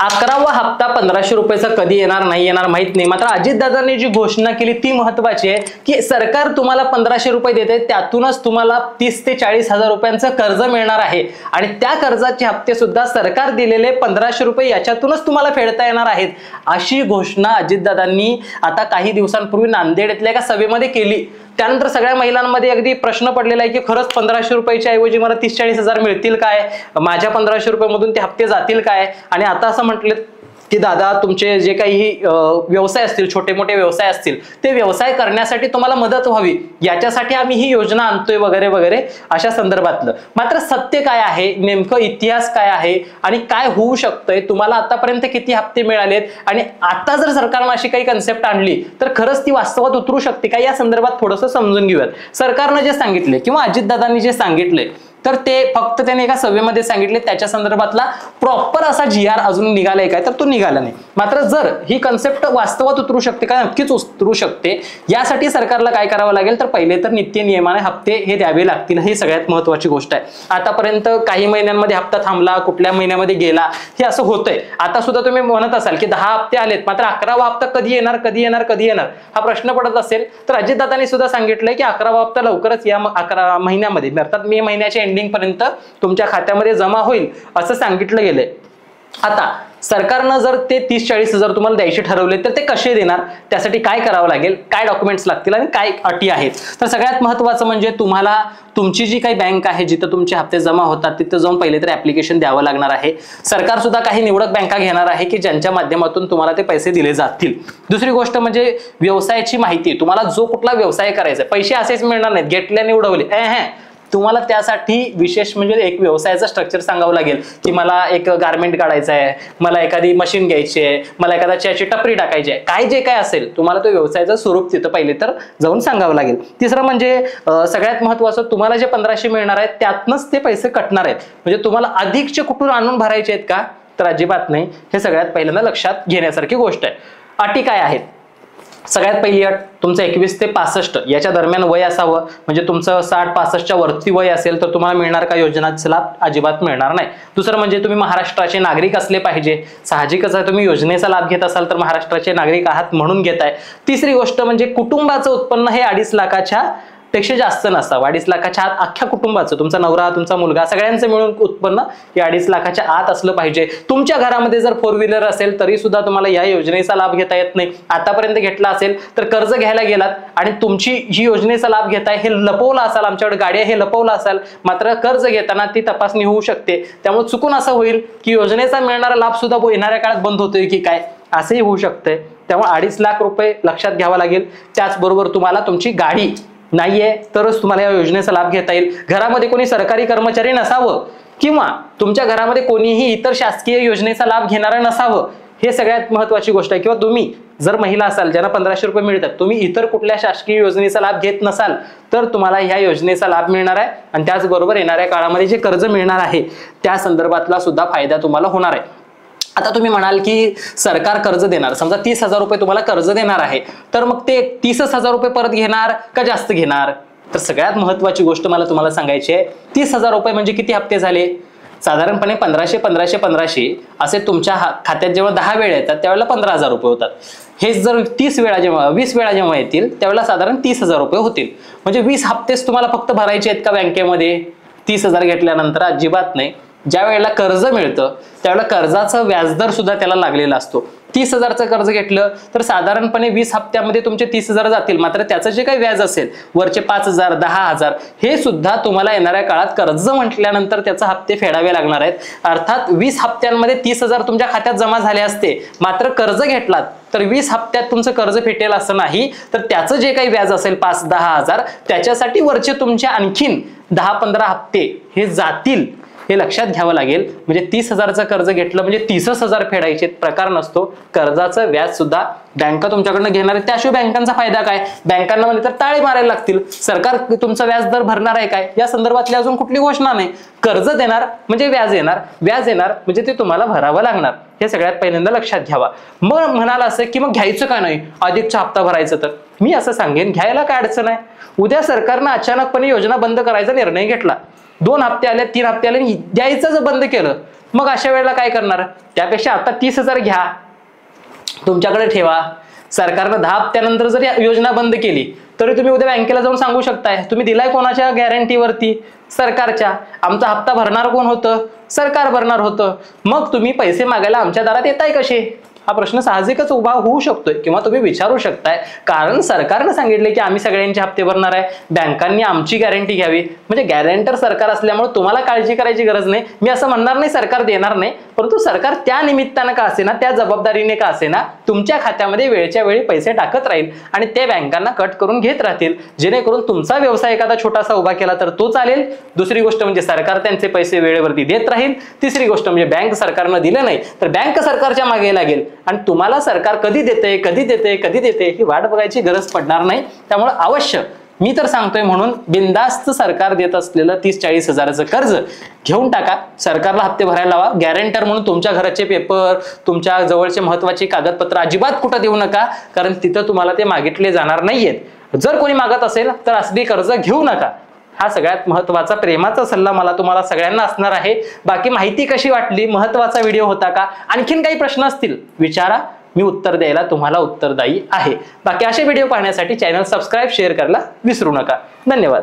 11वा हप्ता 1500 रुपयाचा कधी येणार नाही येणार माहित नाही, मात्र अजितदादांनी जी घोषणा केली ती महत्वाची आहे की सरकार तुम्हाला 1500 रुपये देते, त्यातूनच तुम्हाला 30 ते 40 हजार रुपयांचं कर्ज मिळणार आहे आणि त्या कर्जाचे हप्ते सुद्धा सरकार दिलेले 1500 रुपये याच्यातूनच तुम्हाला फेडता येणार आहेत, अशी घोषणा अजितदादांनी आता काही दिवसांपूर्वी नांदेड येथल्या एका सभेमध्ये केली। त्यानंतर सगळ्या महिलांमध्ये अगदी प्रश्न पडलेला आहे की खरंच 1500 रुपयाच्या ऐवजी मला 30-40 हजार मिळतील काय, माझ्या 1500 रुपयामधून ते हप्ते जातील काय। आणि आता असं म्हटलं की दादा तुमचे जे काही व्यवसाय असतील, छोटे मोठे व्यवसाय असतील, ते व्यवसाय करण्यासाठी तुम्हाला मदत व्हावी याच्यासाठी आम्ही ही योजना आणतोय वगैरे वगैरे अशा संदर्भातलं। मात्र सत्य काय आहे, नेमकं इतिहास काय आहे आणि काय होऊ शकतंय, तुम्हाला आतापर्यंत किती हप्ते मिळालेत आणि आता जर सरकारने अशी काही कन्सेप्ट आणली तर खरंच ती वास्तवात उतरू शकते का, या संदर्भात थोडंसं समजून घेऊयात। सरकारने जे सांगितले किंवा अजितदादांनी जे सांगितले तर ते फक्त त्याने एका सभेमध्ये सांगितले, त्याच्या संदर्भातला प्रॉपर असा GR अजून निघालाय काय तर तो निघाला नाही। मात्र जर ही कन्सेप्ट वास्तवात उतरू शकते का, नक्कीच उतरू शकते। यासाठी सरकारला काय करावं लागेल तर पहिले तर नित्य नियमाने हप्ते हे द्यावे लागतील, ही सगळ्यात महत्त्वाची गोष्ट आहे। आतापर्यंत काही महिन्यांमध्ये हप्ता थांबला, कुठल्या महिन्यामध्ये गेला, हे असं होतंय। आता सुद्धा तुम्ही म्हणत असाल की 10 हप्ते आलेत, मात्र 11वा हप्ता कधी येणार कधी येणार कधी येणार हा प्रश्न पडत असेल तर अजितदादांनी सुद्धा सांगितलंय की 11वा हप्ता लवकरच या 11 महिन्यामध्ये अर्थात मे महिन्याच्या एंडिंग पर्यंत तुमच्या खात्यामध्ये जमा होईल असं सांगितलं गेलंय। आता सरकारनं जर ते 30-40 हजार तुम्हाला द्यायचे ठरवले तर ते कसे देणार, त्यासाठी काय करावं लागेल, काय डॉक्युमेंट्स लागतील आणि काय अटी आहेत, तर सगळ्यात महत्त्वाचं म्हणजे तुम्हाला तुमची जी काही बँक आहे जिथं तुमचे हप्ते जमा होतात तिथं जाऊन पहिले तर ऍप्लिकेशन द्यावं लागणार आहे। सरकार सुद्धा काही निवडक बँका घेणार आहे की ज्यांच्या माध्यमातून तुम्हाला ते पैसे दिले जातील। दुसरी गोष्ट म्हणजे व्यवसायाची माहिती, तुम्हाला जो कुठला व्यवसाय करायचा, पैसे असेच मिळणार नाहीत घेतल्याने उडवले, तुम्हाला त्यासाठी विशेष म्हणजे एक व्यवसायाचं स्ट्रक्चर सांगावं लागेल की मला एक गारमेंट काढायचं आहे, मला एखादी मशीन घ्यायची आहे, मला एखादा चहाची टपरी टाकायची आहे, काय जे काय असेल तुम्हाला तो व्यवसायाचं स्वरूप तिथं पहिले तर जाऊन सांगावं लागेल। तिसरं म्हणजे सगळ्यात महत्त्वाचं, तुम्हाला जे 1500 मिळणार आहेत त्यातनंच ते पैसे कटणार आहेत, म्हणजे तुम्हाला अधिकचे कुठून आणून भरायचे आहेत का, तर अजिबात नाही। हे सगळ्यात पहिल्यांदा लक्षात घेण्यासारखी गोष्ट आहे। अटी काय आहेत, सगळ्यात पहिली अट तुमचं 21 ते 65 याच्या दरम्यान वय असावं, म्हणजे तुमचं 60-65च्या वरती वय असेल तर तुम्हाला मिळणार का योजनाचा लाभ, अजिबात मिळणार नाही। दुसरं म्हणजे तुम्ही महाराष्ट्राचे नागरिक असले पाहिजे, साहजिकच आहे तुम्ही योजनेचा लाभ घेत असाल तर महाराष्ट्राचे नागरिक आहात म्हणून घेताय। तिसरी गोष्ट म्हणजे कुटुंबाचं उत्पन्न हे 2.5 लाखाच्या पेक्षा जास्त नसावं, 2.5 लाखाच्या आत अख्ख्या कुटुंबाचं, तुमचा नवरा तुमचा मुलगा सगळ्यांचं मिळून उत्पन्न हे 2.5 लाखाच्या आत असलं पाहिजे। तुमच्या घरामध्ये जर 4 व्हीलर असेल तरी सुद्धा तुम्हाला या योजनेचा लाभ घेता येत नाही। आतापर्यंत घेतला असेल तर कर्ज घ्यायला गेलात आणि तुमची जी योजनेचा लाभ घेताय हे लपवलं असाल, आमच्याकडे गाड्या हे लपवलं असाल, मात्र कर्ज घेताना ती तपासणी होऊ शकते, त्यामुळे चुकून असं होईल की योजनेचा मिळणारा लाभ सुद्धा येणाऱ्या काळात बंद होतोय की काय, असंही होऊ शकतंय। त्यामुळे 2.5 लाख रुपये लक्षात घ्यावा लागेल। त्याचबरोबर तुम्हाला तुमची गाडी नाहीये तरच तुम्हाला या योजनेचा लाभ घेता येईल। घरामध्ये कोणी सरकारी कर्मचारी नसावं किंवा तुमच्या घरामध्ये कोणीही इतर शासकीय योजनेचा लाभ घेणारं नसावं, हे सगळ्यात महत्त्वाची गोष्ट आहे। किंवा तुम्ही जर महिला असाल ज्यांना 1500 रुपये मिळतात, तुम्ही इतर कुठल्या शासकीय योजनेचा लाभ घेत नसाल तर तुम्हाला ह्या योजनेचा लाभ मिळणार आहे आणि त्याचबरोबर येणाऱ्या काळामध्ये जे कर्ज मिळणार आहे त्या संदर्भातला सुद्धा फायदा तुम्हाला होणार आहे। आता तुम्ही म्हणाल की सरकार कर्ज देणार, समजा 30,000 रुपये तुम्हाला कर्ज देणार आहे, तर मग ते 30,000 रुपये परत घेणार का जास्त घेणार, तर सगळ्यात महत्त्वाची गोष्ट मला तुम्हाला सांगायची आहे, 30,000 रुपये म्हणजे किती हप्ते झाले, साधारणपणे 1500 असे तुमच्या खात्यात जेव्हा 10 वेळा येतात त्यावेळेला 15,000 रुपये होतात। हे जर 20 वेळा जेव्हा येतील त्यावेळेला साधारण 30,000 रुपये होतील, म्हणजे 20 हप्तेच तुम्हाला फक्त भरायचे आहेत का बँकेमध्ये 30,000 घेतल्यानंतर, अजिबात नाही। ज्या वेळेला कर्ज मिळतं त्यावेळेला कर्जाचं व्याजदर सुद्धा त्याला लागलेला असतो। 30,000चं कर्ज घेतलं तर साधारणपणे 20 हप्त्यामध्ये तुमचे 30,000 जातील, मात्र त्याचं जे काही व्याज असेल वरचे 5,000 10,000 हे सुद्धा तुम्हाला येणाऱ्या काळात कर्ज म्हटल्यानंतर त्याचे हप्ते फेडावे लागणार आहेत। अर्थात 20 हप्त्यांमध्ये 30,000 तुमच्या खात्यात जमा झाले असते, मात्र कर्ज घेतलात तर 20 हप्त्यात तुमचं कर्ज फेटेल असं नाही, तर त्याचं जे काही व्याज असेल 5-10 हजार त्याच्यासाठी वरचे तुमचे आणखीन 10-15 हप्ते हे जातील, हे लक्षात घ्यावं लागेल। म्हणजे 30,000चं कर्ज घेतलं म्हणजे 30,000 फेडायचे प्रकार नसतो, कर्जाचं व्याज सुद्धा बँका तुमच्याकडनं घेणार आहे। त्याशिवाय बँकांचा फायदा काय, बँकांना म्हणजे तर ताळे मारायला लागतील, सरकार तुमचा व्याज दर भरणार आहे काय या संदर्भातली अजून कुठली घोषणा नाही। कर्ज देणार म्हणजे व्याज येणार, व्याज येणार म्हणजे ते तुम्हाला भरावं लागणार, हे सगळ्यात पहिल्यांदा लक्षात घ्यावा। मग म्हणाल असं की मग घ्यायचं काय नाही, अधिकचा हप्ता भरायचं, तर मी असं सांगेन घ्यायला काय अडचण आहे। उद्या सरकारनं अचानकपणे योजना बंद करायचा निर्णय घेतला, 2 हप्ते आले 3 हप्ते आले द्यायचं जर बंद केलं मग अशा वेळेला काय करणार? त्यापेक्षा आता 30,000 घ्या, तुमच्याकडे ठेवा. सरकारनं 10 हप्त्यानंतर जर योजना बंद केली तरी तुम्ही उद्या बँकेला जाऊन सांगू शकताय, तुम्ही दिलाय कोणाच्या गॅरंटीवरती? सरकारच्या. आमचा हप्ता भरणार कोण होतं? सरकार भरणार होतं. मग तुम्ही पैसे मागायला आमच्या दारात येताय कसे? हा प्रश्न साहजिकच उभा होऊ शकतोय किंवा तुम्ही विचारू शकताय. कारण सरकारनं सांगितले की आम्ही सगळ्यांचे हप्ते भरणार आहे, बँकांनी आमची गॅरंटी घ्यावी. म्हणजे गॅरंटर सरकार असल्यामुळे तुम्हाला काळजी करायची गरज नाही. मी असं म्हणणार नाही सरकार देणार नाही, परंतु सरकार त्या निमित्तानं का असेना, त्या जबाबदारीने का असेना तुमच्या खात्यामध्ये वेळच्या वेळी पैसे टाकत राहील आणि ते बँकांना कट करून घेत राहतील, जेणेकरून तुमचा व्यवसाय एखादा छोटासा उभा केला तर तो चालेल. दुसरी गोष्ट म्हणजे सरकार त्यांचे पैसे वेळेवरती देत राहील. तिसरी गोष्ट म्हणजे बँक सरकारनं दिलं नाही तर बँक सरकारच्या मागे लागेल आणि तुम्हाला सरकार कधी देते कधी देते कधी देते ही वाट बघायची गरज पडणार नाही. त्यामुळे अवश्य मी तर सांगतोय म्हणून बिनधास्त सरकार देत असलेलं 30-40 हजाराचं कर्ज घेऊन टाका. सरकारला हप्ते भरायला लावा. गॅरंटर म्हणून तुमच्या घराचे पेपर, तुमच्या जवळचे महत्वाचे कागदपत्र अजिबात कुठं देऊ नका, कारण तिथं तुम्हाला ते मागितले जाणार नाहीयेत. जर कोणी मागत असेल तर असली कर्ज घेऊ नका. हा सगळ्यात महत्वाचा प्रेमाचा सल्ला मला तुम्हाला सगळ्यांना असणार आहे. बाकी माहिती कशी वाटली, महत्वाचा व्हिडिओ होता का, आणखीन काही प्रश्न असतील विचारा, मी उत्तर द्यायला तुम्हाला उत्तरदायी आहे. बाकी असे व्हिडिओ पाहण्यासाठी चॅनल सबस्क्राईब शेअर करायला विसरू नका. धन्यवाद.